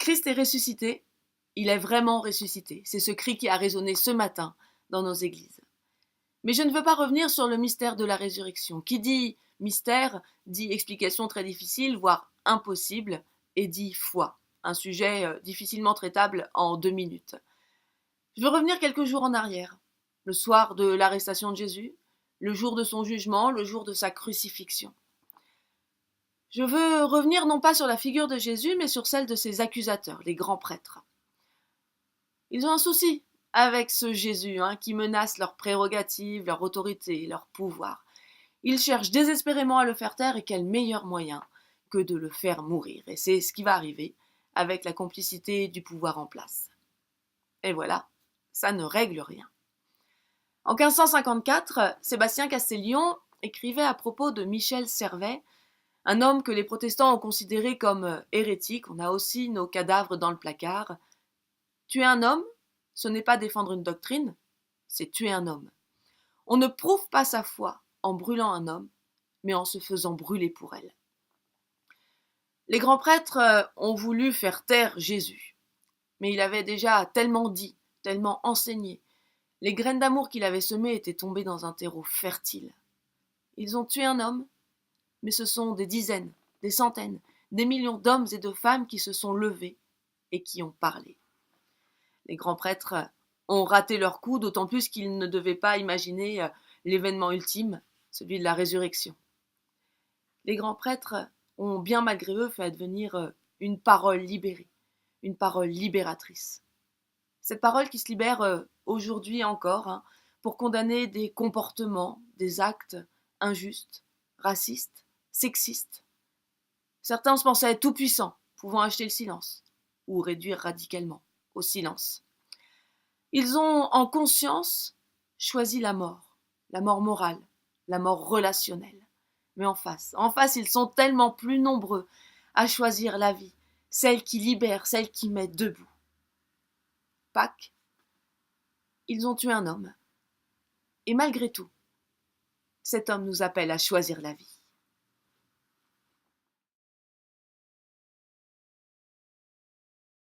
Christ est ressuscité, il est vraiment ressuscité. C'est ce cri qui a résonné ce matin dans nos églises. Mais je ne veux pas revenir sur le mystère de la résurrection. Qui dit mystère, dit explication très difficile, voire impossible, et dit foi. Un sujet difficilement traitable en 2 minutes. Je veux revenir quelques jours en arrière. Le soir de l'arrestation de Jésus, le jour de son jugement, le jour de sa crucifixion. Je veux revenir non pas sur la figure de Jésus, mais sur celle de ses accusateurs, les grands prêtres. Ils ont un souci avec ce Jésus qui menace leurs prérogatives, leur autorité, leur pouvoir. Ils cherchent désespérément à le faire taire et quel meilleur moyen que de le faire mourir. Et c'est ce qui va arriver avec la complicité du pouvoir en place. Et voilà, ça ne règle rien. En 1554, Sébastien Castellion écrivait à propos de Michel Servet, un homme que les protestants ont considéré comme hérétique. On a aussi nos cadavres dans le placard. Tuer un homme, ce n'est pas défendre une doctrine, c'est tuer un homme. On ne prouve pas sa foi en brûlant un homme, mais en se faisant brûler pour elle. Les grands prêtres ont voulu faire taire Jésus, mais il avait déjà tellement dit, tellement enseigné. Les graines d'amour qu'il avait semées étaient tombées dans un terreau fertile. Ils ont tué un homme, mais ce sont des dizaines, des centaines, des millions d'hommes et de femmes qui se sont levés et qui ont parlé. Les grands prêtres ont raté leur coup, d'autant plus qu'ils ne devaient pas imaginer l'événement ultime, celui de la résurrection. Les grands prêtres ont bien malgré eux fait advenir une parole libérée, une parole libératrice. Cette parole qui se libère aujourd'hui encore pour condamner des comportements, des actes injustes, racistes, sexistes. Certains se pensaient tout-puissants, pouvant acheter le silence, ou réduire radicalement au silence. Ils ont en conscience choisi la mort morale, la mort relationnelle. Mais en face, ils sont tellement plus nombreux à choisir la vie, celle qui libère, celle qui met debout. Pâques, ils ont tué un homme. Et malgré tout, cet homme nous appelle à choisir la vie.